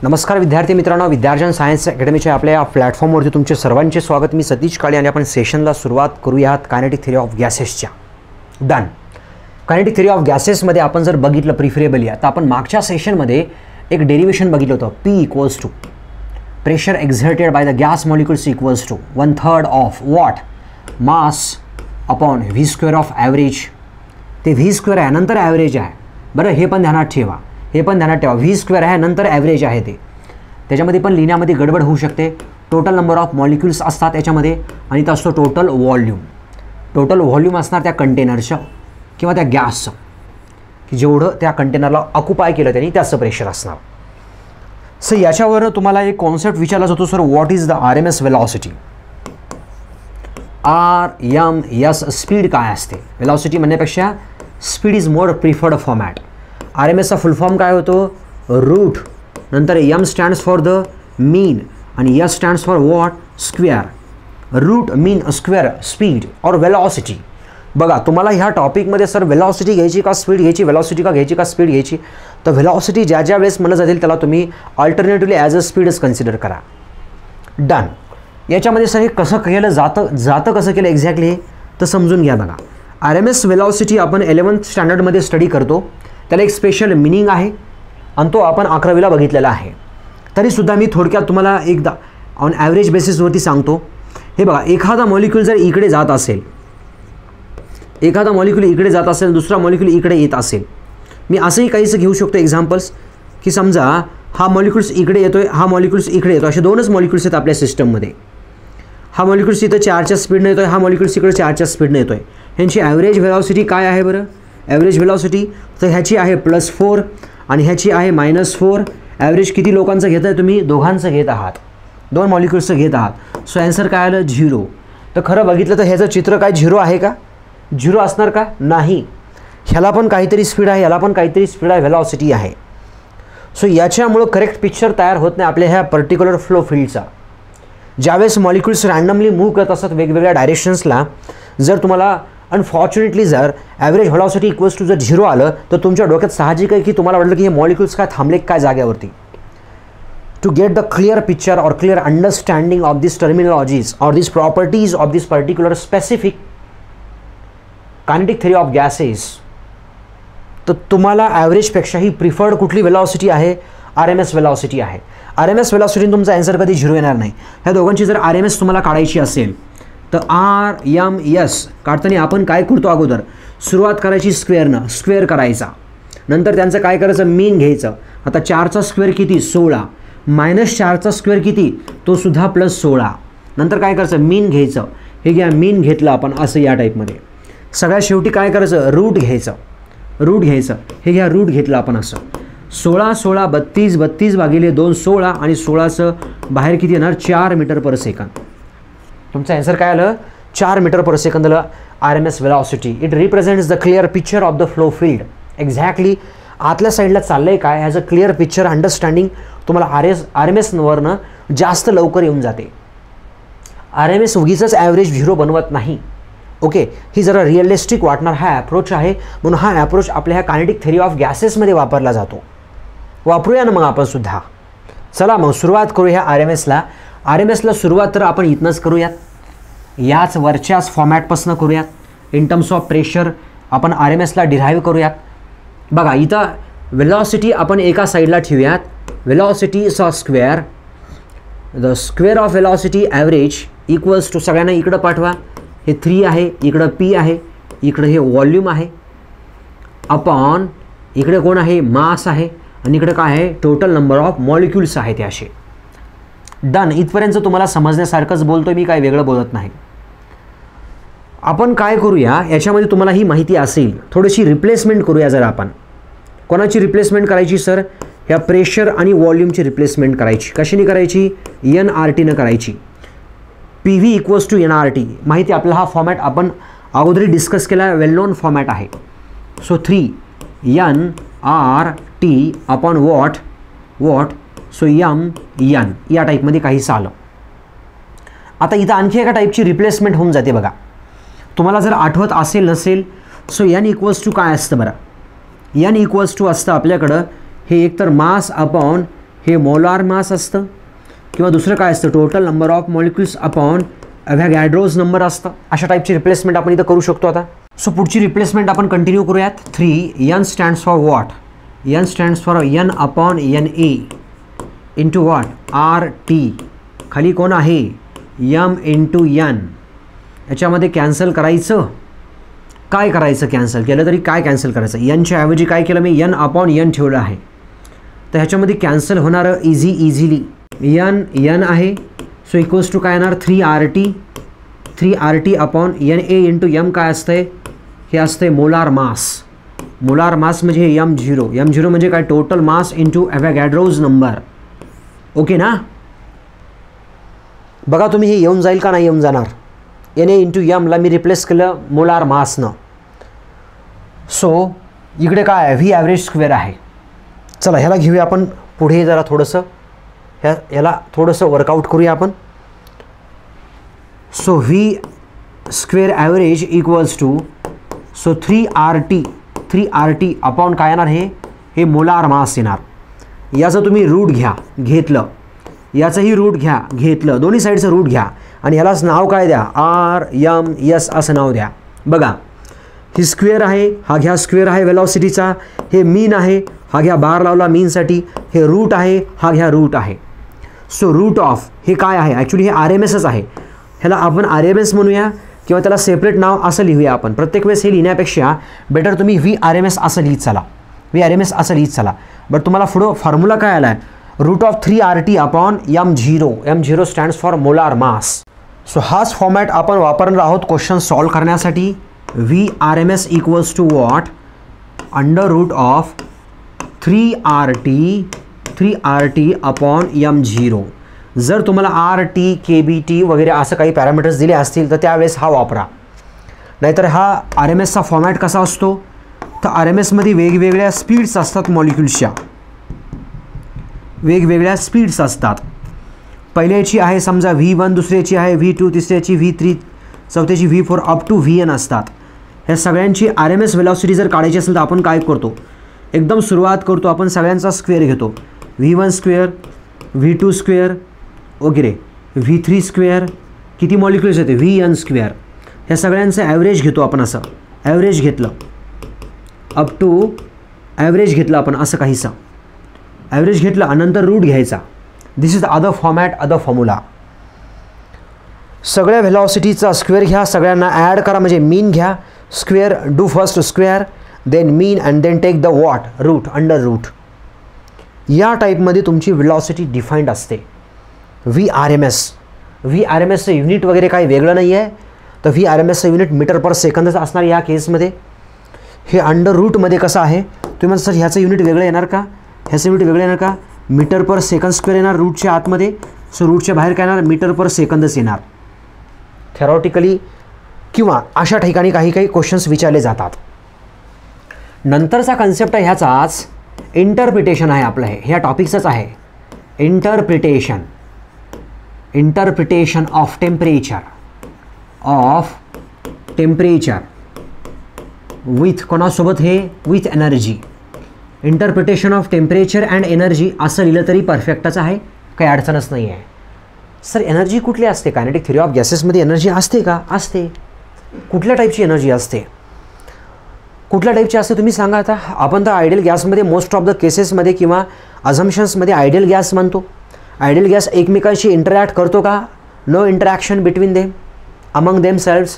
नमस्कार विद्यार्थी मित्रांनो, विद्यार्जन सायन्स अकॅडमीच्या आपल्या या प्लॅटफॉर्मवरती तुमचे सर्वांचे स्वागत। मी सतीश काळे आणि आपण सेशनला सुरुवात करूयात कायनेटिक थिअरी ऑफ गॅसेसच्या। डन। कायनेटिक थिअरी ऑफ गॅसेसमध्ये आपण जर बघितलं प्रिफरेबली तर आपण मागच्या सेशनमध्ये एक डेरिवेशन बघितलं होतं, P equals to pressure exerted by the gas molecules equals to 1/3 of what mass upon v square of average. ते व्ही स्क्वेअर आहे नंतर ॲव्हरेज आहे, बरं हे पण ध्यानात ठेवा, व्ही स्क्वेअर आहे नंतर ॲव्हरेज आहे। ते त्याच्यामध्ये पण लिहिण्यामध्ये गडबड होऊ शकते। टोटल नंबर ऑफ मॉलिक्युल्स असतात याच्यामध्ये आणि तो असतो टोटल व्हॉल्यूम असणार त्या कंटेनरचं किंवा त्या गॅसचं, की जेवढं त्या कंटेनरला ऑक्युपाय केलं त्यांनी त्याचं प्रेशर असणार। सो याच्यावर तुम्हाला एक कॉन्सेप्ट विचारला जातो, sir what is the RMS velocity. RMS speed काय असते, वेलॉसिटी म्हणण्यापेक्षा speed is more preferred format. RMS चा फुल फॉर्म काय होतो, रूट नंतर M stands for the mean आणि S stands for what, square. Root mean square speed और velocity. बघा तुम्हाला ह्या टॉपिकमध्ये सर वेलॉसिटी घ्यायची का स्पीड घ्यायची, वेलॉसिटी का घ्यायची का स्पीड घ्यायची, तर वेलॉसिटी ज्या ज्या वेळेस म्हणलं जातील त्याला तुम्ही अल्टरनेटिव्हली ॲज अ स्पीडच कन्सिडर करा। डन। याच्यामध्ये सर हे कसं केलं जातं कसं केलं एक्झॅक्टली तर समजून घ्या। बघा RMS वेलॉसिटी आपण 11th स्टँडर्डमध्ये स्टडी करतो, त्याला एक स्पेशल मिनिंग आहे आणि तो आपण 11वीला बघितलेला आहे। तरीसुद्धा मी थोडक्यात तुम्हाला एकदा ऑन ॲव्हरेज बेसिसवरती सांगतो। हे बघा एखादा मॉलिक्यूल जर इकडे जात असेल, दुसरा मॉलिक्यूल इकडे येत असेल, मी असंही काहीसं घेऊ शकतो एक्झाम्पल्स, की समजा हा मॉलिक्युल्स इकडे येतोय, हा मॉलिक्युल्स इकडे येतो, असे दोनच मॉलिक्युल्स आहेत आपल्या सिस्टममध्ये। हा मॉलिक्युल्स इथं 4च्या स्पीडने येतोय, हा मॉलिक्युल्स इकडे 4च्या स्पीडने येतोय। ह्यांची ॲव्हरेज वेलॉसिटी काय आहे बरं, ॲव्हरेज वेलॉसिटी तर ह्याची आहे +4 आणि ह्याची आहे -4। ॲव्हरेज किती लोकांचं घेत आहे तुम्ही, दोघांचं घेत आहात, दोन मॉलिक्युल्सचं घेत आहात। सो ॲन्सर काय आलं, 0। तर खरं बघितलं तर ह्याचं चित्र काय 0 आहे का, 0 असणार का, नाही। ह्याला पण काहीतरी स्पीड आहे, याला पण काहीतरी स्पीड आहे, वेलॉसिटी आहे। सो याच्यामुळं करेक्ट पिक्चर तयार होत नाही आपल्या ह्या पर्टिक्युलर फ्लो फील्डचा। ज्यावेळेस मॉलिक्युल्स रँडमली मूव्ह करत असतात वेगवेगळ्या डायरेक्शन्सला, जर तुम्हाला अनफॉर्च्युनेटली जर ॲव्हरेज व्हेलॉसिटी इक्वल्स टू जर 0 आलं तर तुमच्या डोक्यात साहजिक आहे की तुम्हाला वाटलं की हे मॉलिक्युल्स काय थांबले काय जाग्यावरती। To get the clear picture और clear understanding of this terminologies और this properties of this particular specific kinetic theory of gases, तर तुम्हाला ॲव्हरेजपेक्षाही प्रिफर्ड कुठली वेलॉसिटी आहे, RMS वेलॉसिटी आहे। RMS वेलॉसिटीने तुमचा आन्सर कधी 0 येणार नाही। ह्या दोघांची जर RMS तुम्हाला काढायची असेल तर RMS काढताना आपण काय करतो, अगोदर सुरुवात करायची स्क्वेअरनं, स्क्वेअर करायचा, नंतर त्यांचं काय करायचं, मीन घ्यायचं। आता 4चा स्क्वेअर किती, 16, -4चा स्क्वेअर किती, तो सुद्धा +16, नंतर काय करायचं, मीन घ्यायचं। हे घ्या, मीन घेतलं आपण असं या टाईपमध्ये। सगळ्यात शेवटी काय करायचं, रूट घ्यायचं, हे घ्या, रूट घेतलं आपण असं। 16 16 32 32 भागिले 2 16 आणि 16चं बाहेर किती येणार, 4 मीटर पर सेकंद। तुमचं आन्सर काय आलं, 4 metre per second RMS velocity. It represents the clear picture of the flow field. Exactly आतल्या साईडला चाललंय काय, as a clear picture understanding तुम्हाला RMS वरनं जास्त लवकर येऊन जाते। RMS उगीच ॲव्हरेज 0 बनवत नाही, ओके। ही जरा रिअलिस्टिक वाटणार हा ॲप्रोच आहे, म्हणून हा ॲप्रोच आपल्या ह्या कायनेटिक थिअरी ऑफ गॅसेसमध्ये वापरला जातो। वापरूया ना मग आपण सुद्धा। चला मग सुरुवात करू ह्या RMS ला सुरुवात तर आपण इथनंच करूयात, याच वरच्याच फॉर्मॅटपासून करूयात। इन टर्म्स ऑफ प्रेशर आपण RMS ला डिराईव्ह करूयात। बघा इथं वेलॉसिटी आपण एका साईडला ठेवूयात, वेलॉसिटी चा square, the square of velocity average equals to, सगळ्यांना इकडं पाठवा, हे 3 आहे, इकडं P आहे, इकडं हे व्हॉल्यूम आहे, अपॉन इकडे कोण आहे, मास आहे, आणि इकडे काय आहे, टोटल नंबर ऑफ मॉलिक्युल्स आहेत असे। डन। इथपर्यंत तुम्हाला समजण्यासारखंच बोलतोय मी, काय वेगळं बोलत नाही। आपण काय करूया, याच्यामध्ये तुम्हाला ही माहिती असेल, थोडीशी रिप्लेसमेंट करूया जर आपण। कोणाची रिप्लेसमेंट करायची सर, ह्या प्रेशर आणि व्हॉल्यूमची रिप्लेसमेंट करायची। कशाने करायची, NRTनं करायची। PV इक्वल्स टू NRT माहिती आपल्याला, हा फॉर्मॅट आपण अगोदरी डिस्कस केला, वेल नोन फॉर्मॅट आहे। So 3 NRT upon what so M या टाईपमध्ये काहीसं आलं। आता इथं आणखी एका टाईपची रिप्लेसमेंट होऊन जाते बघा, तुम्हाला जर आठवत असेल नसेल, सो N इक्वल्स टू काय असतं बरं, N इक्वल्स टू असतं आपल्याकडं हे एकतर मास अपॉन हे मोलार मास असतं किंवा दुसरं काय असतं total number of molecules upon Avogadro's number असतं. अशा टाईपची रिप्लेसमेंट आपण इथं करू शकतो. आता सो पुढची रिप्लेसमेंट आपण कंटिन्यू करूयात. 3 n stands for what? n stands for n upon NA into what? RT. खाली कोण आहे? m into n. याच्यामध्ये कॅन्सल करायचं. काय करायचं? कॅन्सल केलं तरी काय कॅन्सल करायचं? nच्या ऐवजी काय केलं मी? n अपॉन n ठेवलं आहे. तर ह्याच्यामध्ये कॅन्सल होणारं इझिली n आहे. सो इक्वल्स टू काय येणार? 3RT upon NA into m. काय असतंय? हे असतंय मोलार मास. मोलार मास म्हणजे हे m0 म्हणजे काय? Total mass into Avogadro's number. Okay ना? बघा तुम्ही हे येऊन जाईल का? नाही येऊन जाणार. NA इंटू m ला मी रिप्लेस केलं मोलार मासनं. सो इकडे काय आहे? व्ही ॲव्हरेज स्क्वेअर आहे. चला ह्याला घेऊया आपण पुढे जरा थोडंसं. ह्याला थोडंसं वर्कआउट करूया आपण. So V square average equals to 3RT upon काय येणार? हे मोलार मास येणार. याचं तुम्ही रूट घेतलं, याचंही रूट घेतलं, दोन्ही साईडचं रूट घ्या आणि ह्यालाच नाव काय द्या? RMS असं नाव द्या. बघा ही स्क्वेअर आहे, हा घ्या स्क्वेअर आहे वेलॉसिटीचा. हे मीन आहे, हा घ्या बार लावला मीनसाठी. हे रूट आहे, हा घ्या रूट आहे. सो रूट ऑफ हे काय आहे? ॲक्च्युली हे RMSच आहे. ह्याला आपण RMS म्हणूया किंवा त्याला सेपरेट नाव असं लिहूया आपण. प्रत्येक वेळेस हे लिहिण्यापेक्षा बेटर तुम्ही VRMS असं लिहित चला. VRMS असं लिहित चला. बट तुम्हाला पुढं फॉर्म्युला काय आला आहे? Root of 3RT upon M0 stands for molar mass. So हाच फॉर्मॅट आपण वापरणार आहोत क्वेश्चन सॉल्व करण्यासाठी. VRMS equals to what? Under root of 3RT upon M0. जर तुम्हाला RT, KBT वगैरे असं काही पॅरामीटर्स दिले असतील तर त्यावेळेस हा वापरा. नाहीतर हा RMSचा फॉर्मॅट कसा असतो? तर RMSमध्ये वेगवेगळ्या स्पीड्स असतात मॉलिक्युल्सच्या. वेगवेगळ्या स्पीड्स असतात. पहिल्याची आहे समजा V1, दुसऱ्याची आहे V2, तिसऱ्याची V3, चौथ्याची V4 अप टू VN असतात. ह्या सगळ्यांची RMS वेलॉसिटी जर काढायची असेल तर आपण काय करतो? एकदम सुरुवात करतो आपण सगळ्यांचा स्क्वेअर घेतो. V1 स्क्वेअर, V2 स्क्वेअर वगैरे, V3 स्क्वेअर, किती मॉलिक्युल्स येते? VN square. ह्या सगळ्यांचं ॲव्हरेज घेतो आपण. असं ॲव्हरेज घेतलं अप टू ॲव्हरेज घेतलं आपण असं काहीसं. ॲव्हरेज घेतलं आणि नंतर रूट घ्यायचा. This is the other format, other formula. सगळ्या व्हेलॉसिटीचा स्क्वेअर घ्या, सगळ्यांना ॲड करा म्हणजे मीन घ्या. Square do first square then mean and then take the what? Root, under root. या टाईपमध्ये तुमची व्हेलॉसिटी डिफाईंड असते. VRMSचं युनिट वगैरे काही वेगळं नाही आहे. तर VRMSचं युनिट मीटर पर सेकंदच असणार या केसमध्ये. हे अंडर रूटमध्ये कसं आहे? तुम्ही म्हणता सर ह्याचं युनिट वेगळं येणार का? ह्याचं युनिट वेगळं येणार का? मीटर पर सेकंद स्क्वेअर येणार रूटच्या आतमध्ये. सो रूटच्या बाहेर काय येणार? मीटर पर सेकंदच येणार थेरॉटिकली. किंवा अशा ठिकाणी काही क्वेश्चन्स विचारले जातात. नंतरचा कन्सेप्ट आहे ह्याचाच इंटरप्रिटेशन आहे आपलं. हे ह्या टॉपिकचंच आहे. इंटरप्रिटेशन ऑफ टेम्परेचर विथ कोणासोबत? हे with energy. Interpretation of temperature and energy असं लिहिलं तरी परफेक्टच आहे, काही अडचणच नाही आहे. सर एनर्जी कुठली असते? कायनेटिक थ्योरी ऑफ गॅसेसमध्ये एनर्जी असते का? असते. कुठल्या टाईपची एनर्जी असते? कुठल्या टाईपची असते तुम्ही सांगा. आता आपण तर आयडियल गॅसमध्ये मोस्ट ऑफ द केसेसमध्ये किंवा अझम्पशन्समध्ये आयडियल गॅस म्हणतो. आयडियल गॅस एकमेकांशी इंटरॅक्ट करतो का? No interaction between them, among themselves.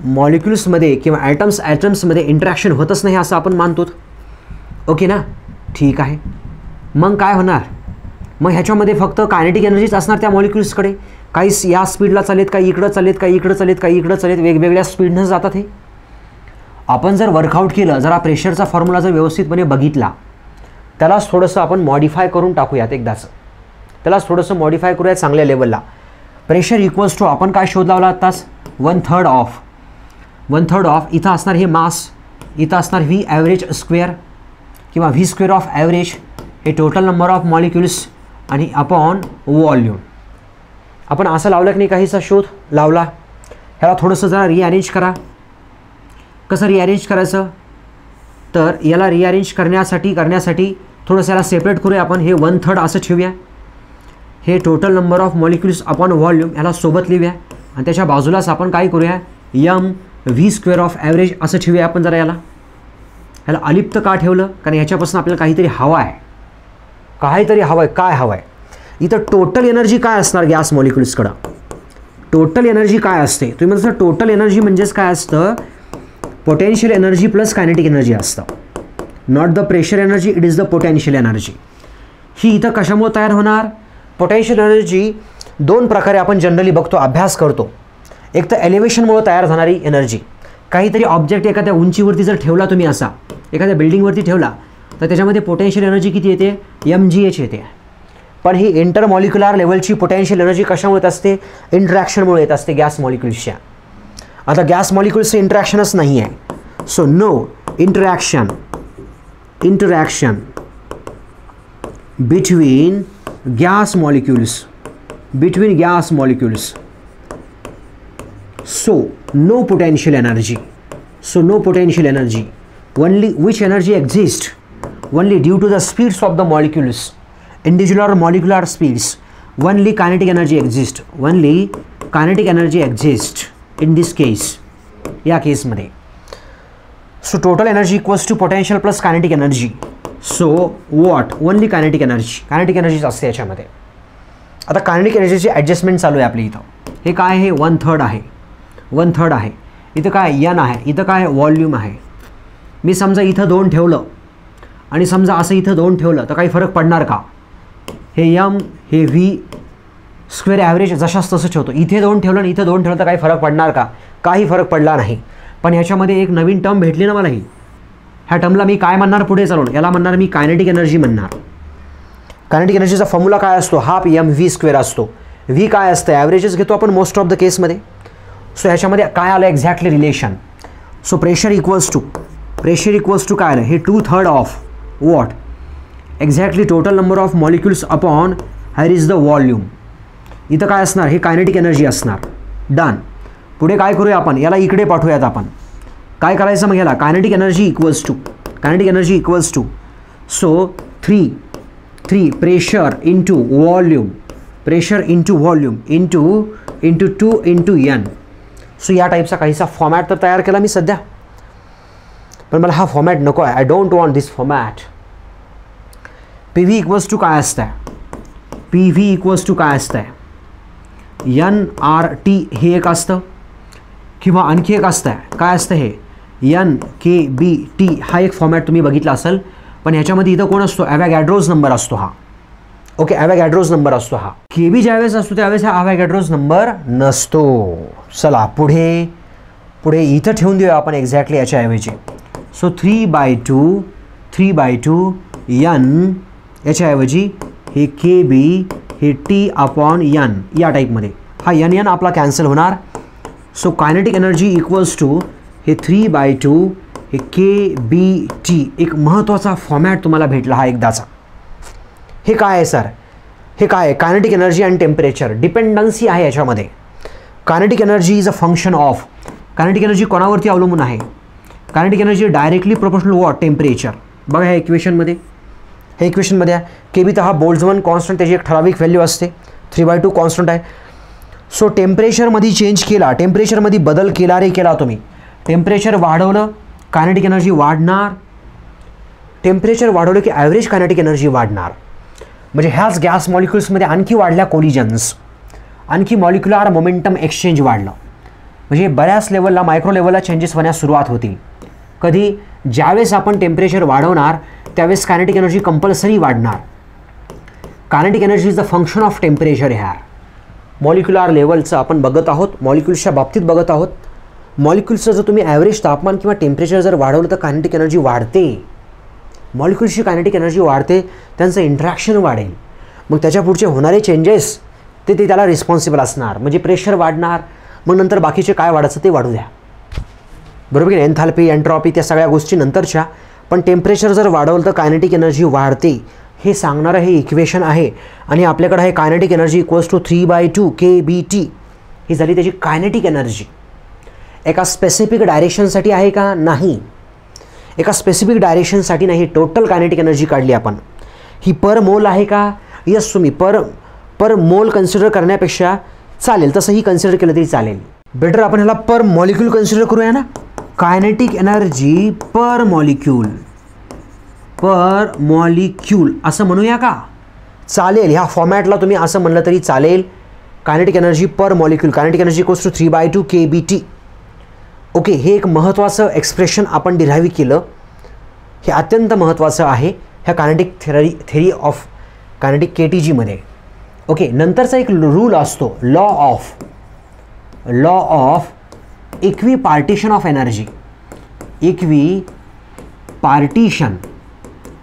मॉलिक्युल्समध्ये किंवा ॲटम्समध्ये इंटरॅक्शन होतच नाही असं आपण मानतो. ओके ना? ठीक आहे. मग काय होणार? मग ह्याच्यामध्ये फक्त कायनेटिक एनर्जीच असणार त्या मॉलिक्युल्सकडे. काही या स्पीडला चालेत, काही इकडं चालेत, काही इकडं चालेत, काही इकडं चालेत, वेगवेगळ्या स्पीडनं जातात. हे आपण जर वर्कआउट केलं, जरा प्रेशरचा फॉर्म्युला जर व्यवस्थितपणे बघितला, त्यालाच थोडंसं आपण मॉडिफाय करून टाकूयात एकदाच. त्यालाच थोडंसं मॉडिफाय करूयात चांगल्या लेवलला. प्रेशर इक्वल्स टू आपण काय शोध लावला आत्ताच? 1/3 ऑफ इथं असणार हे मास, इथं असणार व्ही ॲव्हरेज स्क्वेअर किंवा व्ही स्क्वेअर ऑफ ॲव्हरेज. हे टोटल नंबर ऑफ मॉलिक्युल्स आणि अपॉन व्हॉल्यूम. आपण असं लावलं की नाही? काहीसा शोध लावला. ह्याला थोडंसं जरा रिअरेंज करा. कसं रिअरेंज करायचं? तर याला रिअरेंज करण्यासाठी थोडंसं याला सेपरेट करूया आपण. हे 1/3 असं ठेवूया. हे total number of molecules upon volume ह्याला सोबत लिहूया आणि त्याच्या बाजूलाच आपण काय करूया mv² ऑफ ॲव्हरेज असं ठेवूया आपण. जरा ह्याला अलिप्त का ठेवलं? कारण ह्याच्यापासून आपल्याला काहीतरी हवं आहे, काहीतरी हवं आहे. काय हवं आहे? इथं टोटल एनर्जी काय असणार गॅस मॉलिक्युल्सकडं? टोटल एनर्जी काय असते? तुम्ही म्हणता टोटल एनर्जी म्हणजेच काय असतं? Potential energy plus kinetic energy असतं. Not the pressure energy, it is the potential energy. ही इथं कशामुळे तयार होणार? पोटेन्शियल एनर्जी दोन प्रकारे आपण जनरली बघतो, अभ्यास करतो. एक तर एलिव्हेशनमुळे तयार होणारी एनर्जी. काहीतरी ऑब्जेक्ट एखाद्या उंचीवरती जर ठेवला तुम्ही, असा एखाद्या बिल्डिंगवरती ठेवला, तर त्याच्यामध्ये पोटेन्शियल एनर्जी किती येते? mgh येते. पण ही इंटरमॉलिक्युलर लेवलची पोटेन्शियल एनर्जी कशामुळे येत असते? इंटरॅक्शनमुळे येत असते गॅस मॉलिक्युल्सच्या. आता गॅस मॉलिक्युल्सचं इंटरॅक्शनच नाही आहे. So no interaction between gas molecules, so no potential energy, only which energy exists only due to the speeds of the molecules, individual molecular speeds. Only kinetic energy exists in this case, या केस मध्ये. So total energy equals to potential plus kinetic energy. So what? Only kinetic energy असते याच्यामध्ये. आता kinetic एनर्जीची adjustment चालू आहे आपली. इथं हे काय आहे? 1/3 आहे. इथं काय n आहे, इथं काय व्हॉल्यूम आहे. मी समजा इथं 2 ठेवलं आणि समजा असं इथं 2 ठेवलं तर काही फरक पडणार का? हे m हे v² ॲव्हरेज जशाच तसं ठेवतो. इथे 2 ठेवलं आणि इथं 2 ठेवलं तर काही फरक पडणार का? काही फरक पडला नाही. पण ह्याच्यामध्ये एक नवीन टर्म भेटली ना मला. ह्या टर्मला मी काय म्हणणार पुढे चालून? याला म्हणणार मी कायनेटिक एनर्जी म्हणणार. कायनेटिक एनर्जीचा फॉर्म्युला काय असतो? हाफ mv² असतो. v काय असतं? ॲव्हरेजेस घेतो आपण मोस्ट ऑफ द केसमध्ये. सो ह्याच्यामध्ये काय आलं exactly relation? So pressure equals to काय आलं? हे 2/3 of what? Exactly total number of molecules upon higher is the volume. इथं काय असणार? हे कायनेटिक एनर्जी असणार. डन. पुढे काय करूया आपण? याला इकडे पाठवूयात आपण. काय करायचं मग याला? Kinetic energy equals to so 3 pressure into volume into 2 into n. So या टाईपचा काहीसा फॉर्मॅट तर तयार केला मी सध्या, पण मला हा फॉर्मॅट नको आहे. I don't want this format. PV equals to काय असतं? nRT हे एक असतं किंवा आणखी एक असतं. काय असतं हे? NKBT हा एक फॉर्मॅट तुम्ही बघितला असेल. पण ह्याच्यामध्ये इथं कोण असतो? ॲव्होगॅड्रोज नंबर असतो हा. ओके, ॲव्होगॅड्रोज नंबर असतो हा. KB ज्यावेळेस असतो त्यावेळेस हा ॲव्होगॅड्रोज नंबर नसतो. चला पुढे इथं ठेवून देऊया आपण एक्झॅक्टली याच्याऐवजी. सो 3/2 n याच्याऐवजी हे KB हे T/n या टाईपमध्ये. हा n आपला कॅन्सल होणार. So kinetic energy equals to हे 3/2 हे KBT. एक महत्त्वाचा फॉर्मॅट तुम्हाला भेटला हा एकदाचा. हे काय आहे सर? हे काय आहे? कायनेटिक एनर्जी आणि टेम्परेचर डिपेंडन्सी आहे याच्यामध्ये. Kinetic energy is a function of. Kinetic energy कोणावरती अवलंबून आहे? Kinetic energy directly proportional what? Temperature. बघा ह्या इक्वेशनमध्ये आहे. KB तर हा बोल्ट्झमन कॉन्स्टंट, त्याची एक ठराविक व्हॅल्यू असते. 3/2 कॉन्स्टंट आहे. सो टेम्परेचरमध्ये चेंज केला, टेम्परेचरमध्ये बदल केला तुम्ही. टेम्परेचर वाढवलं, कायनेटिक एनर्जी वाढणार. टेम्परेचर वाढवलं की ॲव्हरेज कायनेटिक एनर्जी वाढणार. म्हणजे ह्याच गॅस मॉलिक्युल्समध्ये आणखी वाढल्या कोलिजन्स, आणखी मॉलिक्युलर मोमेंटम एक्सचेंज वाढलं. म्हणजे बऱ्याच लेवलला, मायक्रो लेवलला चेंजेस होण्यास सुरुवात होतील. कधी? ज्यावेळेस आपण टेम्परेचर वाढवणार त्यावेळेस कायनेटिक एनर्जी कंपल्सरी वाढणार. Kinetic energy is the function of temperature. ह्या मॉलिक्युलर लेवलचं आपण बघत आहोत, मॉलिक्युल्सच्या बाबतीत बघत आहोत. मॉलिक्युल्सचं जर तुम्ही ॲव्हरेज तापमान किंवा टेम्परेचर जर वाढवलं तर कायनेटिक एनर्जी वाढते. मॉलिक्युल्सची कायनेटिक एनर्जी वाढते, त्यांचं इंटरॅक्शन वाढेल. मग त्याच्या पुढचे होणारे चेंजेस ते त्याला रिस्पॉन्सिबल असणार. म्हणजे प्रेशर वाढणार, मग नंतर बाकीचे काय वाढायचं ते वाढू द्या. बरोबर की? एन्थाल्पी, एन्ट्रॉपी त्या सगळ्या गोष्टी नंतरच्या. पण टेम्परेचर जर वाढवलं तर कायनेटिक एनर्जी वाढते हे सांगणारं हे इक्वेशन आहे. आणि आपल्याकडे आहे kinetic energy equals to 3/2 KBT. ही झाली त्याची कायनेटिक एनर्जी. एका स्पेसिफिक डायरेक्शनसाठी आहे का? नाही. एका स्पेसिफिक डायरेक्शनसाठी नाही. टोटल कायनेटिक एनर्जी काढली आपण. ही पर मोल आहे का? यस, तुम्ही पर मोल कन्सिडर करण्यापेक्षा चालेल तसंही कन्सिडर केलं तरी चालेल. बेटर आपण ह्याला पर मॉलिक्यूल कन्सिडर करूया ना. कायनेटिक एनर्जी पर मॉलिक्यूल असं म्हणूया का? चालेल. ह्या फॉर्मॅटला तुम्ही असं म्हणलं तरी चालेल. Kinetic energy per molecule, kinetic energy equals to 3/2 kBT. Okay, हे एक महत्त्वाचं एक्सप्रेशन आपण डिराईव्ह केलं. हे अत्यंत महत्त्वाचं आहे ह्या कायनेटिक थेरी ऑफ कायनेटिक KTGमध्ये. ओके, नंतरचा एक रूल असतो law of equipartition of energy.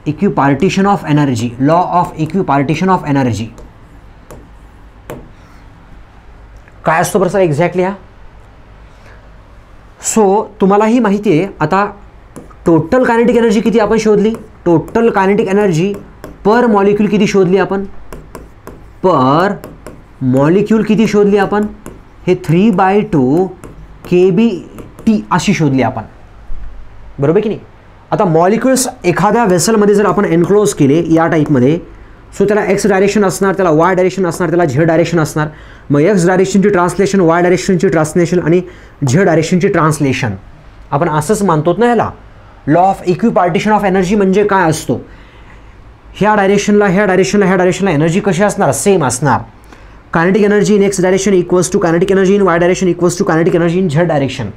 Equipartition of energy, law of equipartition of energy काय असतो बरं सर एक्झॅक्टली हा? सो तुम्हालाही माहिती आहे. आता टोटल कायनेटिक एनर्जी किती आपण शोधली? Total kinetic energy per molecule किती शोधली आपण? पर मॉलिक्यूल किती शोधली आपण? हे 3/2 kBT अशी शोधली आपण, बरोबर की नाही? आता मॉलिक्युल्स एखाद्या वेसलमध्ये जर आपण एनक्लोज केले या टाईपमध्ये, सो त्याला एक्स डायरेक्शन असणार, त्याला वाय डायरेक्शन असणार, त्याला झेड डायरेक्शन असणार. मग एक्स डायरेक्शनची ट्रान्सलेशन, वाय डायरेक्शनची ट्रान्सलेशन आणि झेड डायरेक्शनची ट्रान्सलेशन आपण असंच मानतो ना. ह्याला law of equipartition of energy म्हणजे काय असतो? ह्या डायरेक्शनला एनर्जी कशी असणार? सेम असणार. Kinetic energy in X direction equals to kinetic energy in Y direction equals to kinetic energy in Z direction.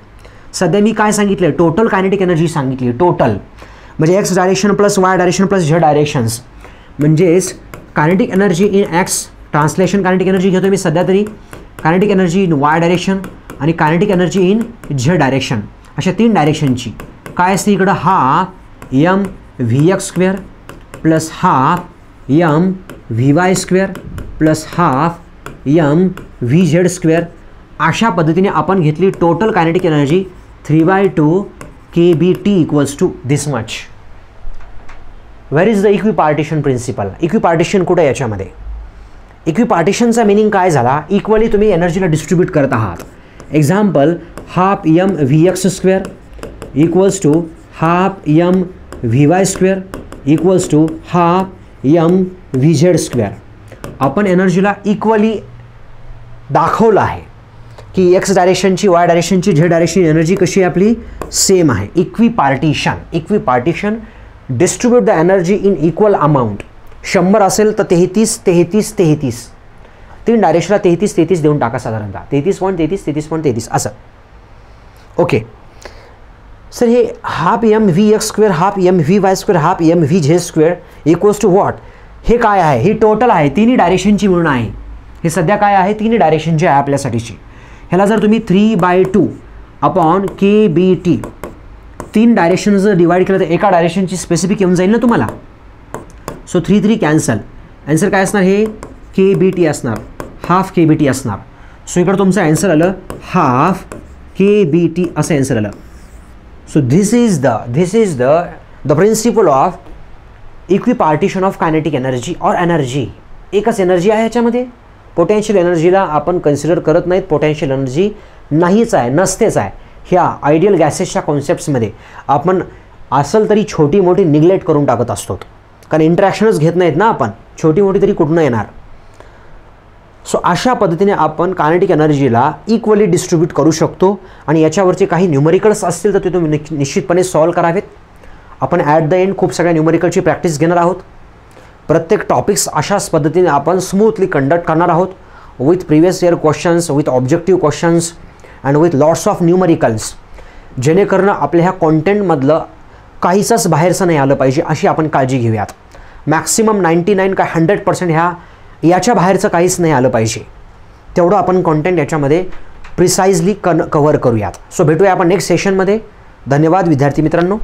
सध्या मी काय सांगितलं? टोटल कायनेटिक एनर्जी सांगितली. टोटल म्हणजे X direction plus Y direction plus Z directions म्हणजेच kinetic energy in X, translation kinetic energy घेतो मी सध्या तरी, kinetic energy in Y direction आणि kinetic energy in Z direction, अशा 3 डायरेक्शनची काय असते इकडं? Half mvx² plus half mvy² plus half mvz². अशा पद्धतीने आपण घेतली total kinetic energy 3/2 kBT equals to this much. Where is the equipartition principle? Equipartition कुठं आहे याच्यामध्ये? इक्विपार्टिशनचा मिनिंग काय झाला? इक्वली तुम्ही एनर्जीला डिस्ट्रीब्यूट करत आहात. Example, half mvx² equals to half mvy² equals to half mvz². आपण एनर्जीला इक्वली दाखवलं आहे की एक्स डायरेक्शनची, वाय डायरेक्शनची, झेड डायरेक्शन एनर्जी कशी आहे आपली? सेम आहे. Equipartition distribute the energy in equal amount. 100 असेल तर 33 3 डायरेक्शनला 33 देऊन टाका साधारणतः 33.33 असं. ओके सर, हे half mvx² half mvy² half mvz² equals to what? हे काय आहे? ही टोटल आहे, 3 डायरेक्शनची मिळून आहे. हे सध्या काय आहे? 3 डायरेक्शनची आहे आपल्यासाठीची. ह्याला जर तुम्ही 3/2 अपॉन kBT 3 डायरेक्शन जर डिवाइड केलं तर एका डायरेक्शनची स्पेसिफिक येऊन जाईल ना तुम्हाला. So 3 cancel. आन्सर काय असणार? हे kBT असणार, हाफ kBT असणार. सो इकडं तुमचं आन्सर आलं हाफ kBT असं आन्सर आलं. So this is the principle of equipartition of kinetic energy और एनर्जी. एकच एनर्जी आहे ह्याच्यामध्ये. पोटेन्शियल एनर्जीला आपण कन्सिडर करत नाहीत. पोटेन्शियल एनर्जी नाहीच आहे, नसतेच आहे. ह्या आयडियल गॅसेसच्या कॉन्सेप्ट्समध्ये आपण असेल तरी छोटी मोठी निग्लेक्ट करून टाकत असतो, कारण इंटरॅक्शनच घेत नाहीत ना आपण. छोटी मोठी तरी कुठून येणार? सो अशा पद्धतीने आपण कायनेटिक एनर्जीला इक्वली डिस्ट्रीब्यूट करू शकतो. आणि याच्यावरचे काही न्यूमरिकल्स असतील तर ते तुम्ही निश्चितपणे सॉल्व करावेत. आपण ॲट द एंड खूप सगळ्या न्यूमरिकलची प्रॅक्टिस घेणार आहोत. प्रत्येक टॉपिक्स अशाच पद्धतीने आपण स्मूथली कंडक्ट करणार आहोत with previous year questions, with objective questions and with lots of numericals, जेणेकरून आपल्या ह्या कॉन्टेंटमधलं काहीच बाहेरचं नाही आलं पाहिजे अशी आपण काळजी घेऊयात. मॅक्सिमम 99 काय 100% याच्या बाहेरचं काहीच नाही आलं पाहिजे, तेवढं आपण कॉन्टेंट याच्यामध्ये प्रिसाइजली कव्हर करूयात. सो भेटूया आपण नेक्स्ट सेशनमध्ये. धन्यवाद विद्यार्थी मित्रांनो.